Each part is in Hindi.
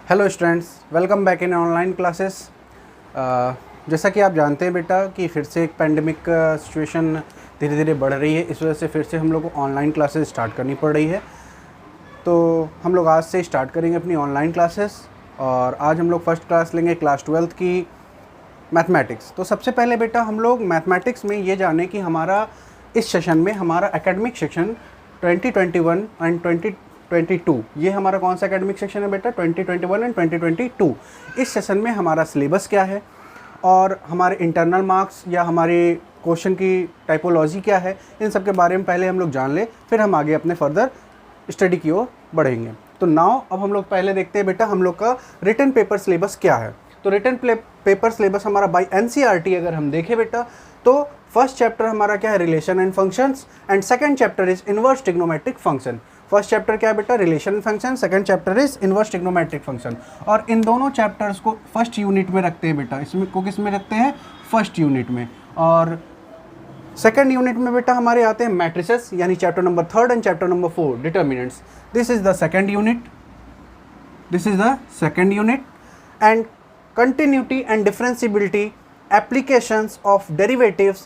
Hello students, welcome back in online classes. जैसा कि आप जानते हैं बेटा कि फिर से एक पैंडमिक सिचुएशन धीरे धीरे बढ़ रही है। इस वजह से फिर से हम लोग को ऑनलाइन क्लासेस स्टार्ट करनी पड़ रही है। तो हम लोग आज से स्टार्ट करेंगे अपनी ऑनलाइन क्लासेस और आज हम लोग फर्स्ट क्लास लेंगे क्लास 12th की मैथमेटिक्स। तो सबसे पहले बेटा हम लोग मैथमेटिक्स में ये जाने कि हमारा इस सेशन में हमारा एकेडमिक सेक्शन 2021 एंड 2022 ये हमारा कौन सा एकेडमिक सेक्शन है बेटा, 2021 एंड 2022। इस सेशन में हमारा सिलेबस क्या है और हमारे इंटरनल मार्क्स या हमारे क्वेश्चन की टाइपोलॉजी क्या है, इन सब के बारे में पहले हम लोग जान ले, फिर हम आगे अपने फर्दर स्टडी की ओर बढ़ेंगे। तो नाउ अब हम लोग पहले देखते हैं बेटा हम लोग का रिटन पेपर सिलेबस क्या है। तो रिटन पेपर सिलेबस हमारा बाय एनसीईआरटी अगर हम देखें बेटा तो फर्स्ट चैप्टर हमारा क्या है, relation and functions, and second chapter is inverse trigonometric function. First chapter क्या है बेटा, relation and function, second chapter is inverse trigonometric function. और इन दोनों चैप्टर्स को फर्स्ट यूनिट में रखते हैं बेटा, इसमें को किस में रखते हैं, फर्स्ट यूनिट में। और सेकंड यूनिट में बेटा हमारे आते हैं मैट्रिसेस, यानी chapter number 3 and chapter number 4 determinants. This is the second unit, this is the second unit. And continuity and differentiability, applications of derivatives,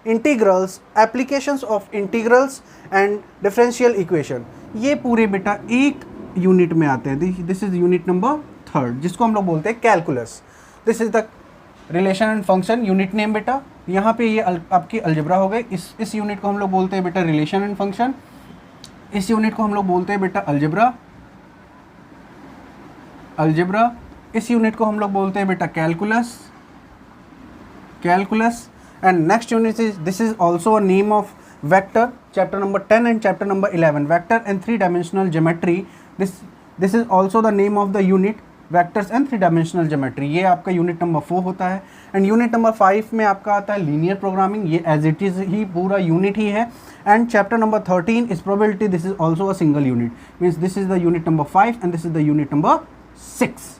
integrals, applications of integrals and differential equation, ये पूरे बेटा एक यूनिट में आते हैं। दिस इज यूनिट नंबर 3 जिसको हम लोग बोलते हैं calculus. This is the relation and function unit name बेटा। यहाँ पे ये आपकी अलजेब्रा हो गई। इस यूनिट को हम लोग बोलते हैं बेटा रिलेशन एंड फंक्शन, इस यूनिट को हम लोग बोलते हैं बेटा अलजेब्रा। इस यूनिट को हम लोग बोलते हैं बेटा calculus. And next unit is, this is also a name of vector, chapter number 10 and chapter number 11, vector and 3 dimensional geometry. This is also the name of the unit, vectors and 3 dimensional geometry. ये आपका यूनिट नंबर 4 होता है। एंड यूनिट नंबर 5 में आपका आता है लीनियर प्रोग्रामिंग, ये एज इट इज़ ही पूरा यूनिट ही है। And chapter number 13 is probability, this is also a single unit, means this is the unit number 5 and this is the unit number 6।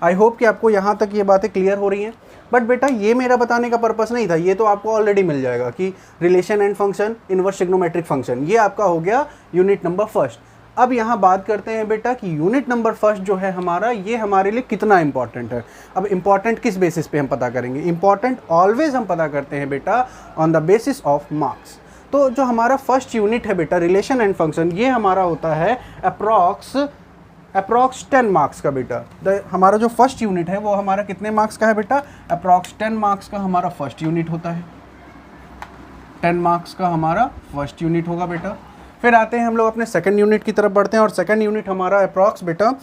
I hope कि आपको यहाँ तक ये बातें क्लियर हो रही हैं। बट बेटा ये मेरा बताने का पर्पस नहीं था, ये तो आपको ऑलरेडी मिल जाएगा कि relation and function, inverse trigonometric function, ये आपका हो गया यूनिट नंबर 1। अब यहाँ बात करते हैं बेटा कि यूनिट नंबर 1 जो है हमारा, ये हमारे लिए कितना इंपॉर्टेंट है। अब इंपॉर्टेंट किस बेसिस पे हम पता करेंगे, इंपॉर्टेंट ऑलवेज हम पता करते हैं बेटा on the basis of marks. तो जो हमारा फर्स्ट यूनिट है बेटा रिलेशन एंड फंक्शन, ये हमारा होता है अप्रॉक्स 10 मार्क्स का बेटा। हमारा जो फर्स्ट यूनिट है वो हमारा कितने मार्क्स का है बेटा, अप्रॉक्स 10 मार्क्स का हमारा फर्स्ट यूनिट होता है। 10 मार्क्स का हमारा फर्स्ट यूनिट होगा बेटा। फिर आते हैं हम लोग अपने सेकंड यूनिट की तरफ बढ़ते हैं और सेकंड यूनिट हमारा अप्रॉक्स बेटा,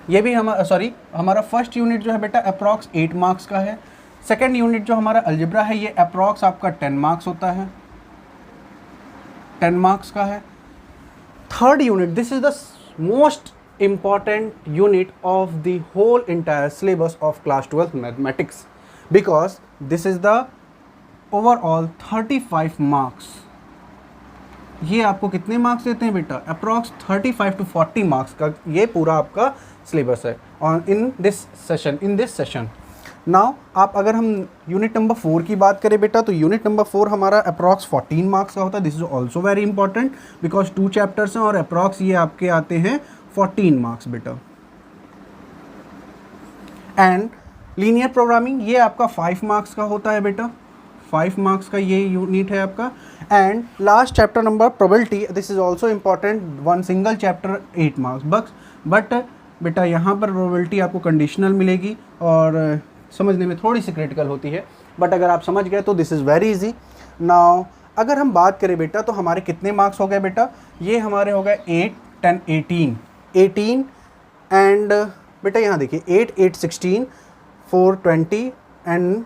ये भी हमारा फर्स्ट यूनिट जो है बेटा अप्रॉक्स 8 मार्क्स का है। सेकंड यूनिट जो हमारा अलजेब्रा है ये अप्रॉक्स आपका 10 मार्क्स होता है, 10 मार्क्स का है। Third unit, this is the most important unit of the whole entire syllabus of class 12 mathematics, because this is the overall 35 marks। ये आपको कितने मार्क्स देते हैं बेटा, अप्रॉक्स 35 to 40 मार्क्स का ये पूरा आपका सिलेबस है और इन दिस सेशन। नाउ आप अगर हम यूनिट नंबर 4 की बात करें बेटा, तो यूनिट नंबर 4 हमारा अप्रॉक्स 14 मार्क्स का होता है। This is also very important because 2 chapters हैं और अप्रॉक्स ये आपके आते हैं 14 मार्क्स बेटा। एंड लीनियर प्रोग्रामिंग ये आपका 5 मार्क्स का होता है बेटा, 5 मार्क्स का ये यूनिट है आपका। And last chapter number probability, this is also important, 1 single chapter 8 marks but बेटा यहाँ पर प्रोबेबिलिटी आपको कंडीशनल मिलेगी और समझने में थोड़ी सी क्रिटिकल होती है, बट अगर आप समझ गए तो this is very easy. Now अगर हम बात करें बेटा तो हमारे कितने मार्क्स हो गए बेटा, ये हमारे हो गए 8, 10, 18 एंड बेटा यहाँ देखिए 8, 8, 16, 4, 20 एंड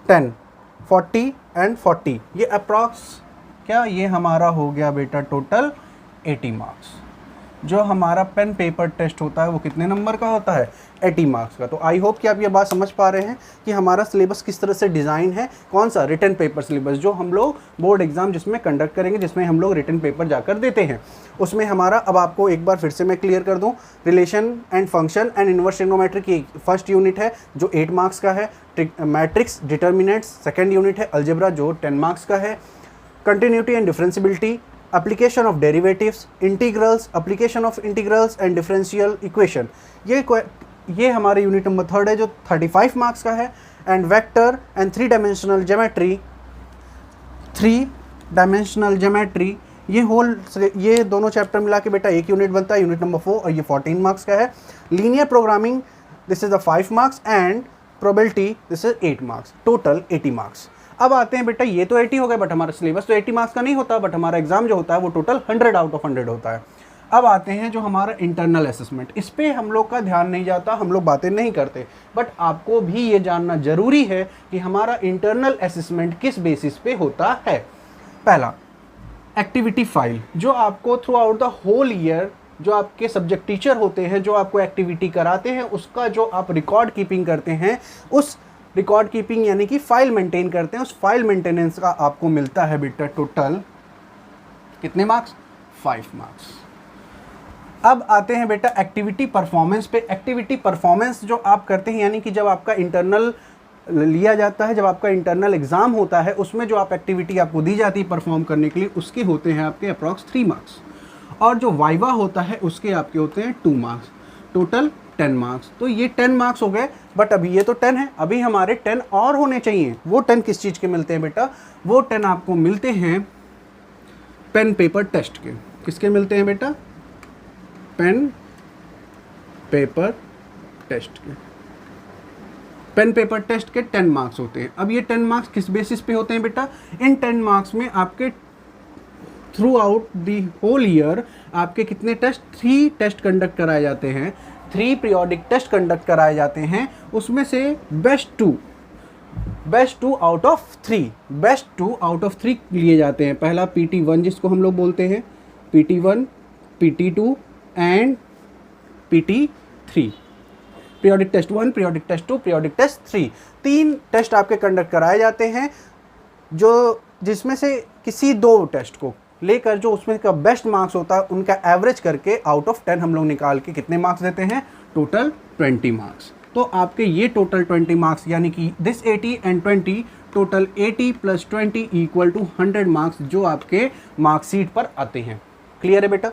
10, 40 एंड 40, ये अप्रॉक्स क्या, ये हमारा हो गया बेटा टोटल 80 मार्क्स। जो हमारा पेन पेपर टेस्ट होता है वो कितने नंबर का होता है, 80 मार्क्स का। तो आई होप कि आप ये बात समझ पा रहे हैं कि हमारा सिलेबस किस तरह से डिज़ाइन है, कौन सा रिटन पेपर सिलेबस जो हम लोग बोर्ड एग्जाम जिसमें कंडक्ट करेंगे, जिसमें हम लोग रिटन पेपर जाकर देते हैं, उसमें हमारा, अब आपको एक बार फिर से मैं क्लियर कर दूं, relation and function and inverse trigonometry की फर्स्ट यूनिट है जो 8 मार्क्स का है, मैट्रिक्स डिटर्मिनेंट्स सेकेंड यूनिट है, अलजेब्रा जो 10 मार्क्स का है, continuity and differentiability application of derivatives, integrals, application of integrals and differential equation, ये हमारे यूनिट नंबर 3 है जो 35 मार्क्स का है। And vector and three dimensional geometry, ये दोनों चैप्टर मिला के बेटा एक यूनिट बनता है, यूनिट नंबर 4, और ये 14 मार्क्स का है। Linear programming, this is the 5 marks, and probability this is 8 marks, total 80 marks. अब आते हैं बेटा, ये तो 80 हो गए, बट हमारा सिलेबस तो 80 मार्क्स का नहीं होता, बट हमारा एग्जाम जो होता है वो टोटल 100 आउट ऑफ 100 होता है। अब आते हैं जो हमारा इंटरनल असेसमेंट, इस पे हम लोग का ध्यान नहीं जाता, हम लोग बातें नहीं करते, बट आपको भी ये जानना जरूरी है कि हमारा इंटरनल असेसमेंट किस बेसिस पे होता है। पहला, एक्टिविटी फाइल, जो आपको throughout the whole year जो आपके सब्जेक्ट टीचर होते हैं जो आपको एक्टिविटी कराते हैं, उसका जो आप रिकॉर्ड कीपिंग करते हैं, उस रिकॉर्ड कीपिंग यानी कि फाइल मेंटेन करते हैं, उस फाइल मेंटेनेंस का आपको मिलता है बेटा टोटल कितने मार्क्स? 5 मार्क्स। अब आते हैं बेटा एक्टिविटी परफॉर्मेंस पे। एक्टिविटी परफॉर्मेंस जो आप करते हैं, यानी कि जब आपका इंटरनल लिया जाता है, जब आपका इंटरनल एग्जाम होता है, उसमें जो आप एक्टिविटी आपको दी जाती है परफॉर्म करने के लिए, उसके होते हैं आपके अप्रॉक्स 3 मार्क्स, और जो वाइवा होता है उसके आपके होते हैं 2 मार्क्स, टोटल 10 मार्क्स। तो ये 10 मार्क्स हो गए, बट अभी ये तो 10 है, अभी हमारे 10 और होने चाहिए। वो 10 किस चीज़ के मिलते हैं बेटा? वो 10 आपको मिलते हैं पेन पेपर टेस्ट के। किसके मिलते हैं बेटा? पेन पेपर टेस्ट के। पेन पेपर टेस्ट के 10 मार्क्स होते हैं। अब ये 10 मार्क्स किस बेसिस पे होते हैं बेटा? इन 10 मार्क्स में आपके throughout the whole year आपके कितने टेस्ट? 3 टेस्ट कंडक्ट कराए जाते हैं, 3 पीरियोडिक टेस्ट कंडक्ट कराए जाते हैं। उसमें से बेस्ट टू आउट ऑफ 3 लिए जाते हैं। पहला PT1 जिसको हम लोग बोलते हैं, PT1, PT2 and PT3। Periodic test 1, periodic test 2, periodic test 3, 3 test आपके कंडक्ट कराए जाते हैं, जो जिसमें से किसी 2 टेस्ट को लेकर जो उसमें का बेस्ट मार्क्स होता है उनका एवरेज करके आउट ऑफ 10 हम लोग निकाल के कितने मार्क्स देते हैं? Total 20 marks. तो आपके ये टोटल 20 मार्क्स, यानी कि दिस 80 एंड 20, टोटल 80 + 20 = 100 मार्क्स जो आपके मार्कशीट पर आते हैं। क्लियर है बेटा?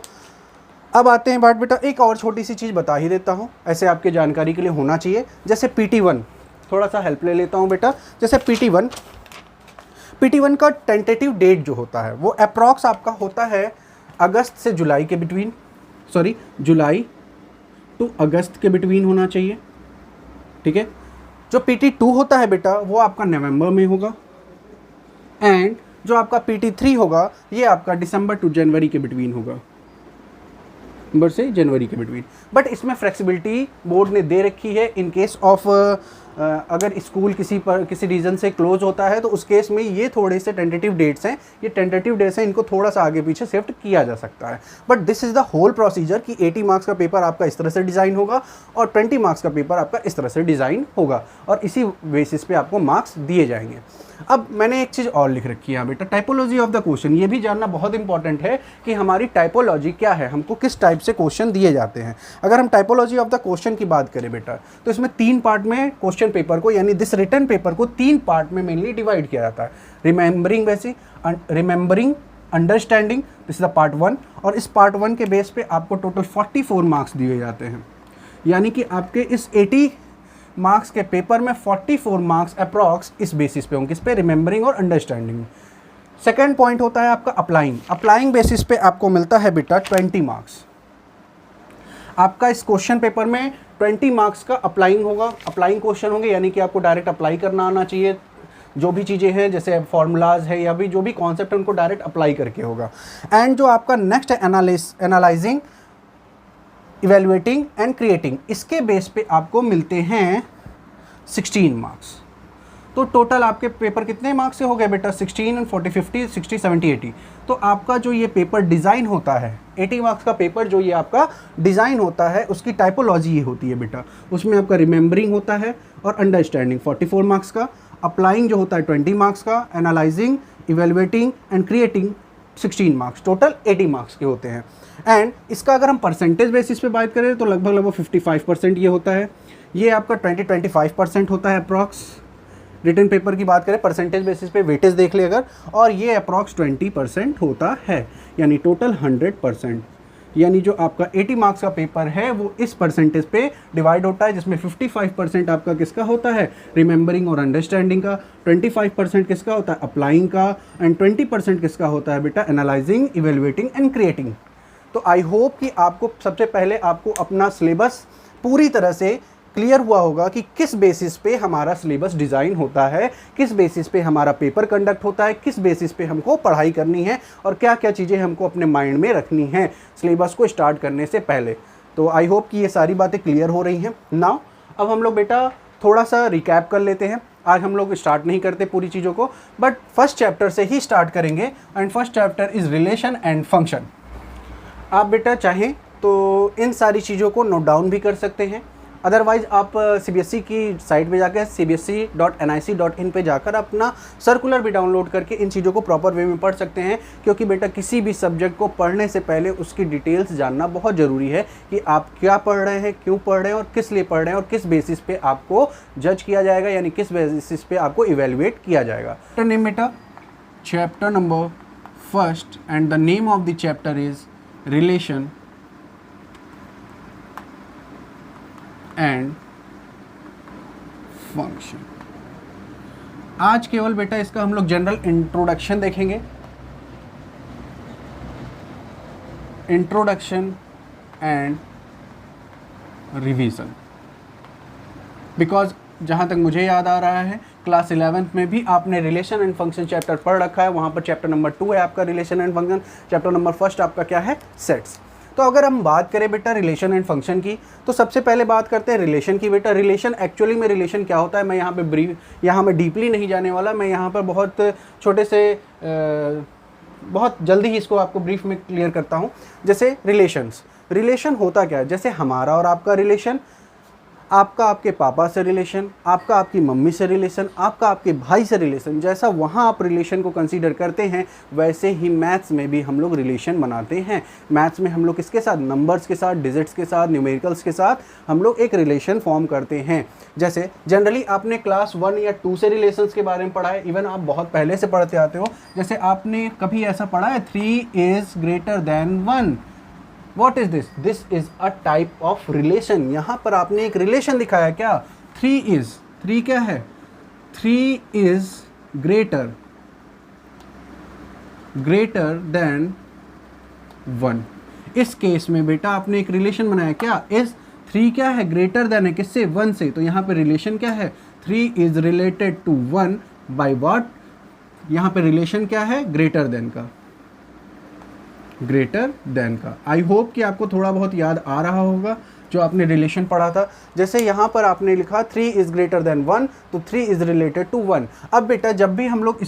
अब आते हैं बात बेटा, एक और छोटी सी चीज़ बता ही देता हूँ, ऐसे आपके जानकारी के लिए होना चाहिए। जैसे PT1, थोड़ा सा हेल्प ले लेता हूँ बेटा। जैसे PT1 का टेंटेटिव डेट जो होता है वो अप्रॉक्स आपका होता है अगस्त से जुलाई के बिटवीन, जुलाई टू अगस्त के बिटवीन होना चाहिए, ठीक है। जो PT2 होता है बेटा वो आपका नवंबर में होगा, एंड जो आपका PT3 होगा ये आपका दिसंबर टू जनवरी के बिटवीन होगा, दिसंबर से जनवरी के बिटवीन। बट इसमें फ्लेक्सिबिलिटी बोर्ड ने दे रखी है इन केस ऑफ अगर स्कूल किसी रीज़न से क्लोज होता है तो उस केस में ये थोड़े से टेंटेटिव डेट्स हैं, इनको थोड़ा सा आगे पीछे शिफ्ट किया जा सकता है। But this is the whole procedure कि 80 मार्क्स का पेपर आपका इस तरह से डिज़ाइन होगा और 20 मार्क्स का पेपर आपका इस तरह से डिज़ाइन होगा, और इसी बेसिस पे आपको मार्क्स दिए जाएंगे। अब मैंने एक चीज़ और लिख रखी है बेटा, टाइपोलॉजी ऑफ द क्वेश्चन। ये भी जानना बहुत इंपॉर्टेंट है कि हमारी टाइपोलॉजी क्या है, हमको किस टाइप से क्वेश्चन दिए जाते हैं। अगर हम टाइपोलॉजी ऑफ द क्वेश्चन की बात करें बेटा, तो इसमें 3 पार्ट में क्वेश्चन पेपर को, यानी दिस रिटन पेपर को 3 पार्ट में मेनली डिवाइड किया जाता है। Remembering, understanding, this is the part 1, और इस पार्ट 1 के बेस पे आपको टोटल 44 मार्क्स दिए जाते हैं। यानी कि आपके इस 80 मार्क्स के पेपर में 44 मार्क्स अप्रॉक्स इस बेसिस पे होंगे, किस पे? रिमेंबरिंग और अंडरस्टैंडिंग। सेकंड पॉइंट होता है आपका अप्लाइंग बेसिस पे आपको मिलता है बेटा 20 मार्क्स। आपका इस क्वेश्चन पेपर में 20 मार्क्स का अप्लाइंग होगा, अप्लाइंग क्वेश्चन होंगे, यानी कि आपको डायरेक्ट अप्लाई करना आना चाहिए। जो भी चीज़ें हैं जैसे फॉर्मूलाज है या भी जो भी कॉन्सेप्ट है उनको डायरेक्ट अप्लाई करके होगा। एंड जो आपका नेक्स्ट है एनालाइजिंग, इवेल्युएटिंग एंड क्रिएटिंग, इसके बेस पे आपको मिलते हैं 16 मार्क्स। तो टोटल आपके पेपर कितने मार्क्स से हो गए बेटा? 16 and 40, 50, 60, 70, 80। तो आपका जो ये पेपर डिज़ाइन होता है, 80 मार्क्स का पेपर जो ये आपका डिज़ाइन होता है, उसकी टाइपोलॉजी ये होती है बेटा। उसमें आपका रिमेंबरिंग होता है और अंडरस्टैंडिंग 44 मार्क्स का, अप्लाइंग जो होता है 20 मार्क्स का, analysing, evaluating and creating 16 marks, total 80 marks के होते हैं। एंड इसका अगर हम परसेंटेज बेसिस पे बात करें तो लगभग 55% ये होता है। ये आपका 20-25% होता है अप्रॉक्स। रिटन पेपर की बात करें परसेंटेज बेसिस पे वेटेज देख ले अगर, और ये अप्रॉक्स 20% होता है, यानी टोटल 100%, यानी जो आपका 80 मार्क्स का पेपर है वो इस परसेंटेज पे डिवाइड होता है, जिसमें 55% आपका किसका होता है, रिमेंबरिंग और अंडरस्टैंडिंग का, 25% किसका होता है, अप्लाइंग का, एंड 20% किसका होता है बेटा, एनालाइजिंग, इवेलुएटिंग एंड क्रिएटिंग। तो आई होप कि आपको सबसे पहले आपको अपना सिलेबस पूरी तरह से क्लियर हुआ होगा कि किस बेसिस पे हमारा सिलेबस डिज़ाइन होता है, किस बेसिस पे हमारा पेपर कंडक्ट होता है, किस बेसिस पे हमको पढ़ाई करनी है और क्या क्या चीज़ें हमको अपने माइंड में रखनी है सिलेबस को स्टार्ट करने से पहले। तो आई होप कि ये सारी बातें क्लियर हो रही हैं। नाउ अब हम लोग बेटा थोड़ा सा रिकैप कर लेते हैं। आज हम लोग स्टार्ट नहीं करते पूरी चीज़ों को, बट फर्स्ट चैप्टर से ही स्टार्ट करेंगे, and first chapter is relation and function. आप बेटा चाहें तो इन सारी चीज़ों को नोट डाउन भी कर सकते हैं, अदरवाइज़ आप CBSE की साइट पे जाकर cbse.nic.in पे जाकर अपना सर्कुलर भी डाउनलोड करके इन चीज़ों को प्रॉपर वे में पढ़ सकते हैं, क्योंकि बेटा किसी भी सब्जेक्ट को पढ़ने से पहले उसकी डिटेल्स जानना बहुत ज़रूरी है कि आप क्या पढ़ रहे हैं, क्यों पढ़ रहे हैं और किस लिए पढ़ रहे हैं और किस बेसिस पे आपको जज किया जाएगा, यानी किस बेसिस पे आपको इवेलुएट किया जाएगा। चैप्टर नेम बेटा, chapter number first, and the name of the chapter is relation and function. आज केवल बेटा इसका हम लोग जनरल इंट्रोडक्शन देखेंगे, इंट्रोडक्शन एंड रिवीजन, बिकॉज जहाँ तक मुझे याद आ रहा है क्लास 11th में भी आपने रिलेशन एंड फंक्शन चैप्टर पढ़ रखा है। वहाँ पर चैप्टर नंबर 2 है आपका relation and function, chapter number 1 आपका क्या है, सेट्स। तो अगर हम बात करें बेटा रिलेशन एंड फंक्शन की, तो सबसे पहले बात करते हैं रिलेशन की। बेटा रिलेशन एक्चुअली में रिलेशन क्या होता है, मैं यहाँ मैं डीपली नहीं जाने वाला, मैं यहाँ पर बहुत छोटे से बहुत जल्दी ही इसको आपको ब्रीफ में क्लियर करता हूँ। जैसे रिलेशन होता क्या है, जैसे हमारा और आपका रिलेशन, आपका आपके पापा से रिलेशन, आपका आपकी मम्मी से रिलेशन, आपका आपके भाई से रिलेशन, जैसा वहाँ आप रिलेशन को कंसीडर करते हैं वैसे ही मैथ्स में भी हम लोग रिलेशन बनाते हैं। मैथ्स में हम लोग किसके साथ, नंबर्स के साथ, डिजिट्स के साथ, न्यूमेरिकल्स के साथ हम लोग एक रिलेशन फॉर्म करते हैं। जैसे जनरली आपने क्लास 1 या 2 से रिलेशंस के बारे में पढ़ा है, इवन आप बहुत पहले से पढ़ते आते हो। जैसे आपने कभी ऐसा पढ़ा है 3 is greater than 1, What is this? This is a type of relation। यहाँ पर आपने एक रिलेशन दिखाया क्या, 3 क्या है, 3 is greater than 1। इस केस में बेटा आपने एक रिलेशन बनाया क्या, इस 3 क्या है, ग्रेटर देन है किससे, 1 से। तो यहाँ पे रिलेशन क्या है, 3 is related to 1 by what, यहाँ पे रिलेशन क्या है, ग्रेटर देन का। आई होप कि आपको थोड़ा बहुत याद आ रहा होगा जो आपने रिलेशन पढ़ा था। जैसे यहाँ पर आपने लिखा 3 इज़ ग्रेटर देन 1, तो 3 इज़ रिलेटेड टू 1। अब बेटा जब हम लोग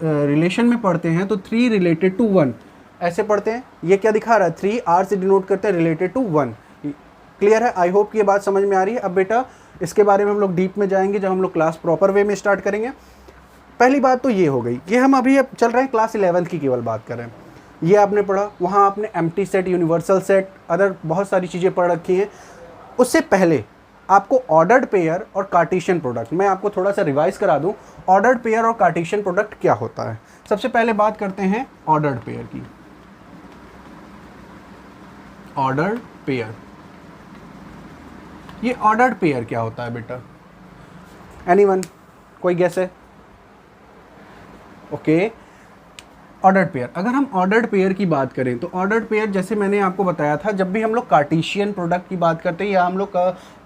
रिलेशन में पढ़ते हैं तो 3 रिलेटेड टू 1 ऐसे पढ़ते हैं। ये क्या दिखा रहा है, 3 R से डिनोट करते हैं रिलेटेड टू 1। क्लियर है, आई होप कि ये बात समझ में आ रही है। अब बेटा इसके बारे में हम लोग डीप में जाएंगे जब हम लोग क्लास प्रॉपर वे में स्टार्ट करेंगे। पहली बात तो ये हो गई, ये हम अभी अब चल रहे हैं क्लास 11th की केवल बात कर रहे हैं। ये आपने पढ़ा, वहाँ आपने empty set, universal set, other बहुत सारी चीज़ें पढ़ रखी हैं। उससे पहले आपको ऑर्डर्ड पेयर और कार्टेशियन प्रोडक्ट, मैं आपको थोड़ा सा रिवाइज करा दूँ ऑर्डर्ड पेयर और कार्टेशियन प्रोडक्ट क्या होता है। सबसे पहले बात करते हैं ऑर्डर्ड पेयर की। ऑर्डर्ड पेयर, ये ऑर्डर्ड पेयर क्या होता है बेटा, एनीवन, कोई गेस है? ओके, ऑर्डर्ड पेयर, अगर हम ऑर्डर्ड पेयर की बात करें तो ऑर्डर्ड पेयर जैसे मैंने आपको बताया था, जब भी हम लोग कार्टेशियन प्रोडक्ट की बात करते हैं या हम लोग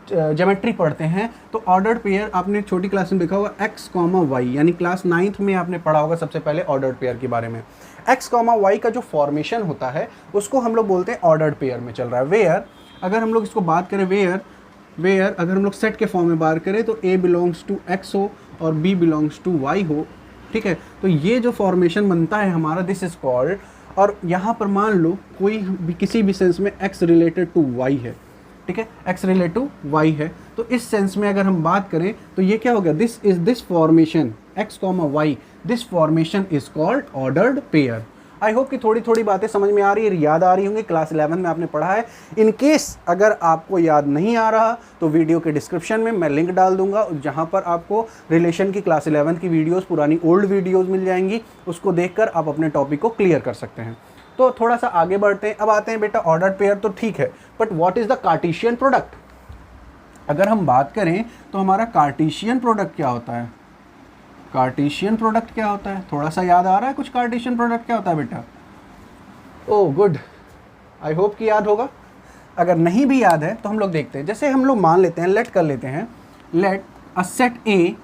ज्योमेट्री पढ़ते हैं तो ऑर्डर्ड पेयर आपने छोटी क्लास में देखा होगा x, y, यानी क्लास 9th में आपने पढ़ा होगा सबसे पहले ऑर्डर्ड पेयर के बारे में। x, y का जो फॉर्मेशन होता है उसको हम लोग बोलते हैं ऑर्डर्ड पेयर में चल रहा है। वेयर, अगर हम लोग इसको बात करें वेयर अगर हम लोग सेट के फॉर्म में बात करें तो a बिलोंग्स टू x हो और b बिलोंग्स टू y हो, ठीक है। तो ये जो फॉर्मेशन बनता है हमारा, दिस इज कॉल्ड, और यहाँ पर मान लो कोई भी किसी भी सेंस में x रिलेटेड टू y है, ठीक है, x रिलेटेड टू y है, तो इस सेंस में अगर हम बात करें तो ये क्या हो गया, this formation x, y, this formation is called ordered pair. I hope कि थोड़ी थोड़ी बातें समझ में आ रही है, याद आ रही होंगी, क्लास 11 में आपने पढ़ा है। इन केस अगर आपको याद नहीं आ रहा तो वीडियो के डिस्क्रिप्शन में मैं लिंक डाल दूंगा, जहां पर आपको रिलेशन की क्लास 11 की वीडियोस, पुरानी ओल्ड वीडियोस मिल जाएंगी, उसको देखकर आप अपने टॉपिक को क्लियर कर सकते हैं। तो थोड़ा सा आगे बढ़ते हैं। अब आते हैं बेटा ऑर्डर्ड पेयर तो ठीक है, but what is the Cartesian product. अगर हम बात करें तो हमारा कार्टेशियन प्रोडक्ट क्या होता है, कार्टेशियन प्रोडक्ट क्या होता है, थोड़ा सा याद आ रहा है कुछ कार्टेशियन प्रोडक्ट क्या होता है बेटा? ओह गुड, आई होप कि याद होगा। अगर नहीं भी याद है तो हम लोग देखते हैं, जैसे हम लोग मान लेते हैं, लेट कर लेते हैं, लेट अ सेट ए,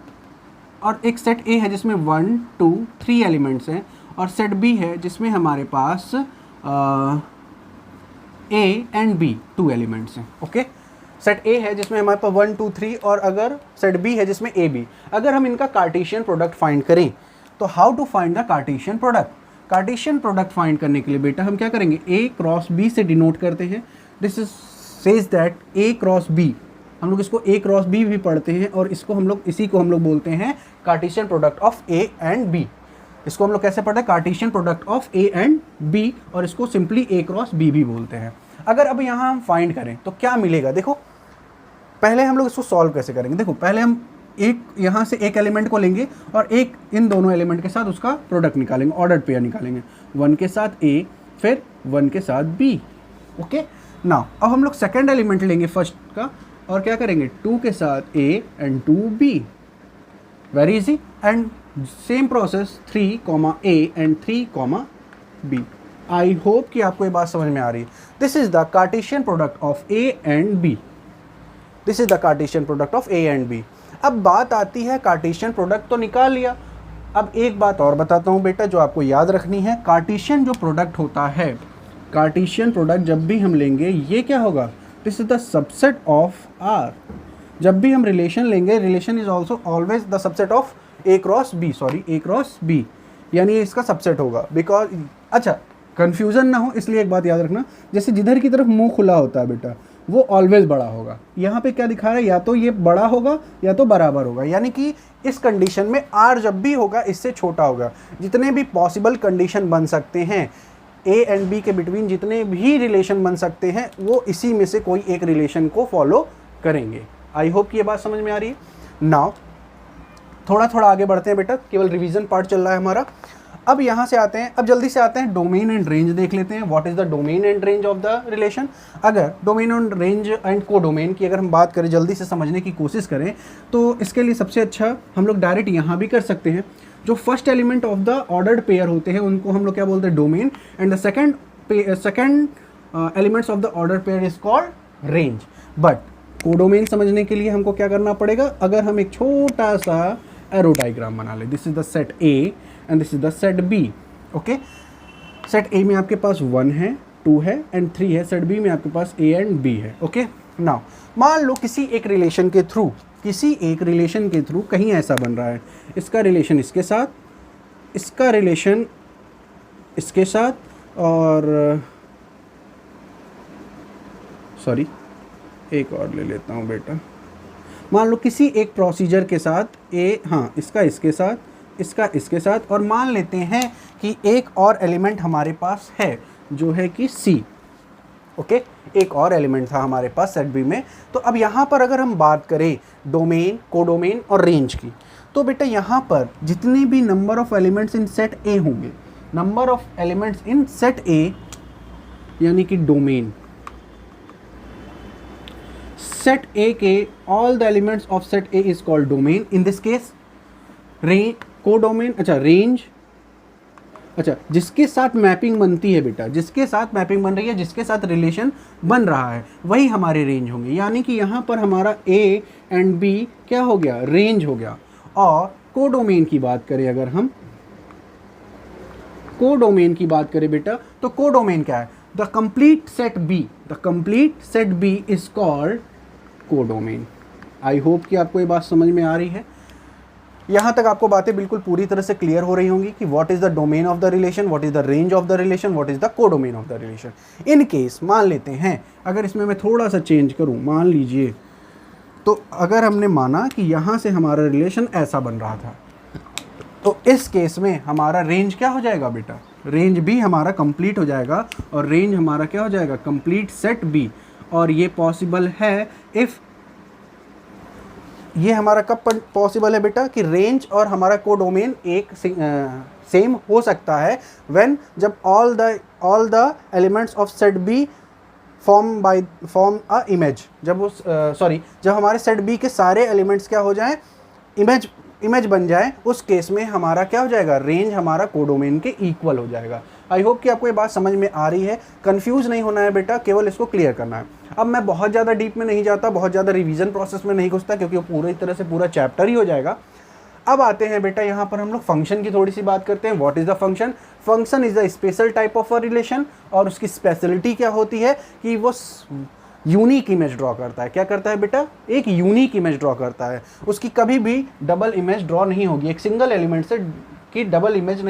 और एक सेट ए है जिसमें 1 2 3 एलिमेंट्स हैं, और सेट बी है जिसमें हमारे पास ए एंड बी 2 एलिमेंट्स हैं। ओके, सेट ए है जिसमें हमारे पास 1 2 3, और अगर सेट बी है जिसमें ए बी। अगर हम इनका कार्टेशियन प्रोडक्ट फाइंड करें तो how to find the Cartesian product. Cartesian product find करने के लिए बेटा हम क्या करेंगे, ए क्रॉस बी से डिनोट करते हैं। This is says that A cross B, हम लोग इसको ए क्रॉस बी भी पढ़ते हैं, और इसको हम लोग, इसी को हम लोग बोलते हैं Cartesian product of A and B. इसको हम लोग कैसे पढ़ते हैं, Cartesian product of A and B, और इसको सिंपली ए क्रॉस बी भी बोलते हैं। अगर अब यहाँ हम फाइंड करें तो क्या मिलेगा, देखो पहले हम लोग इसको सॉल्व कैसे करेंगे। देखो पहले हम एक यहाँ से एक एलिमेंट को लेंगे और एक इन दोनों एलिमेंट के साथ उसका प्रोडक्ट निकालेंगे, ऑर्डर्ड पेयर निकालेंगे, 1 के साथ ए फिर 1 के साथ बी। ओके, नाउ अब हम लोग सेकेंड एलिमेंट लेंगे फर्स्ट का, और क्या करेंगे, 2 के साथ A and 2 B, very easy. And same process 3 A and 3 B. I hope कि आपको ये बात समझ में आ रही है। This is the Cartesian product of A and B, this is the Cartesian product of A and B. अब बात आती है, कार्टेशियन प्रोडक्ट तो निकाल लिया, अब एक बात और बताता हूँ बेटा जो आपको याद रखनी है। कार्टेशियन जो प्रोडक्ट होता है, कार्टेशियन प्रोडक्ट जब भी हम लेंगे ये क्या होगा, this is the subset of R. जब भी हम रिलेशन लेंगे, relation is also always the subset of A cross B, sorry A cross B, यानी इसका सबसेट होगा। बिकॉज अच्छा कन्फ्यूजन ना हो इसलिए एक बात याद रखना, जैसे जिधर की तरफ मुंह खुला होता है बेटा वो ऑलवेज बड़ा होगा। यहाँ पे क्या दिखा रहा है, या तो ये बड़ा होगा या तो बराबर होगा, यानी कि इस कंडीशन में आर जब भी होगा इससे छोटा होगा। जितने भी पॉसिबल कंडीशन बन सकते हैं ए एंड बी के बिटवीन, जितने भी रिलेशन बन सकते हैं वो इसी में से कोई एक रिलेशन को फॉलो करेंगे। आई होप कि ये बात समझ में आ रही है। नाउ थोड़ा थोड़ा आगे बढ़ते हैं बेटा, केवल रिवीजन पार्ट चल रहा है हमारा। अब यहाँ से आते हैं, अब जल्दी से आते हैं डोमेन एंड रेंज देख लेते हैं। What is the domain and range of the relation. अगर डोमेन एंड रेंज एंड को डोमेन की अगर हम बात करें, जल्दी से समझने की कोशिश करें, तो इसके लिए सबसे अच्छा हम लोग डायरेक्ट यहाँ भी कर सकते हैं। जो first element of the ordered pair होते हैं उनको हम लोग क्या बोलते हैं, domain, and the second elements of the ordered pair is called range. But codomain समझने के लिए हमको क्या करना पड़ेगा, अगर हम एक छोटा सा एरो डायग्राम बना ले, this is the set A and this is the set B. Okay, set A में आपके पास 1 है, 2 है एंड 3 है, सेट बी में आपके पास ए एंड बी है। ओके, नाउ मान लो किसी एक रिलेशन के थ्रू, कहीं ऐसा बन रहा है, इसका रिलेशन इसके साथ, इसका रिलेशन इसके साथ, और सॉरी एक और ले लेता हूँ बेटा, मान लो किसी एक प्रोसीजर के साथ इसका इसके साथ, इसका इसके साथ, और मान लेते हैं कि एक और एलिमेंट हमारे पास है जो है कि C। ओके, एक और एलिमेंट था हमारे पास सेट बी में। तो अब यहाँ पर अगर हम बात करें डोमेन, कोडोमेन और रेंज की, तो बेटा यहाँ पर जितने भी number of elements in set A होंगे, number of elements in set A यानी कि डोमेन, सेट ए के all the elements of set A is called domain. In this case codomain, अच्छा रेंज, अच्छा जिसके साथ मैपिंग बनती है बेटा, जिसके साथ मैपिंग बन रही है, जिसके साथ रिलेशन बन रहा है, वही हमारे रेंज होंगे। यानी कि यहाँ पर हमारा ए एंड बी क्या हो गया, रेंज हो गया। और कोडोमेन की बात करें, अगर हम कोडोमेन की बात करें बेटा, तो कोडोमेन क्या है, the complete set B is called codomain. I hope कि आपको ये बात समझ में आ रही है। यहाँ तक आपको बातें बिल्कुल पूरी तरह से क्लियर हो रही होंगी कि what is the domain of the relation, what is the range of the relation, what is the codomain of the relation. In case मान लेते हैं, अगर इसमें मैं थोड़ा सा चेंज करूँ, मान लीजिए, तो अगर हमने माना कि यहाँ से हमारा रिलेशन ऐसा बन रहा था, तो इस केस में हमारा रेंज क्या हो जाएगा बेटा, रेंज बी हमारा कंप्लीट हो जाएगा और रेंज हमारा क्या हो जाएगा, कंप्लीट सेट बी। और ये पॉसिबल है इफ़, ये हमारा कब पॉसिबल है बेटा कि रेंज और हमारा कोडोमेन एक सेम हो सकता है, व्हेन जब all the elements of set B form a image, जब उस जब हमारे सेट बी के सारे एलिमेंट्स क्या हो जाएं, इमेज बन जाए, उस केस में हमारा क्या हो जाएगा, रेंज हमारा कोडोमेन के इक्वल हो जाएगा। आई होप कि आपको ये बात समझ में आ रही है। कंफ्यूज नहीं होना है बेटा, केवल इसको क्लियर करना है। अब मैं बहुत ज़्यादा डीप में नहीं जाता, बहुत ज़्यादा रिवीजन प्रोसेस में नहीं घुसता, क्योंकि वो पूरी तरह से पूरा चैप्टर ही हो जाएगा। अब आते हैं बेटा यहाँ पर हम लोग फंक्शन की थोड़ी सी बात करते हैं। What is the function? Function is the special type of a relation, और उसकी स्पेशलिटी क्या होती है कि वो यूनिक इमेज ड्रॉ करता है। क्या करता है बेटा? एक यूनिक इमेज ड्रॉ करता है। उसकी कभी भी डबल इमेज ड्रॉ नहीं होगी, एक सिंगल एलिमेंट से की डबल इमेज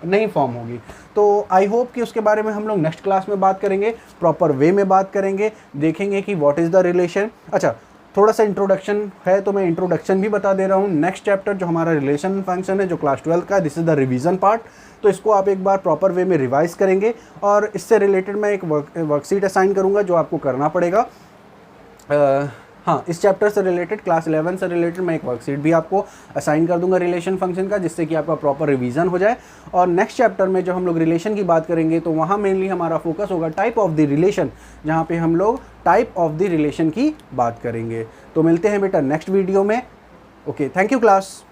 नहीं फॉर्म होगी। तो आई होप कि उसके बारे में हम लोग नेक्स्ट क्लास में बात करेंगे, प्रॉपर वे में बात करेंगे, देखेंगे कि व्हाट इज़ द रिलेशन। अच्छा, थोड़ा सा इंट्रोडक्शन है तो मैं इंट्रोडक्शन भी बता दे रहा हूँ। नेक्स्ट चैप्टर जो हमारा रिलेशन फंक्शन है, जो क्लास 12 का है, this is the revision part. तो इसको आप एक बार प्रॉपर वे में रिवाइज करेंगे, और इससे रिलेटेड मैं एक वर्कशीट असाइन करूँगा जो आपको करना पड़ेगा। हाँ, इस चैप्टर से रिलेटेड, क्लास 11 से रिलेटेड मैं एक वर्कशीट भी आपको असाइन कर दूंगा रिलेशन फंक्शन का, जिससे कि आपका प्रॉपर रिवीजन हो जाए। और नेक्स्ट चैप्टर में जो हम लोग रिलेशन की बात करेंगे, तो वहाँ मेनली हमारा फोकस होगा टाइप ऑफ द रिलेशन, जहाँ पे हम लोग टाइप ऑफ द रिलेशन की बात करेंगे। तो मिलते हैं बेटा नेक्स्ट वीडियो में। Okay, thank you class.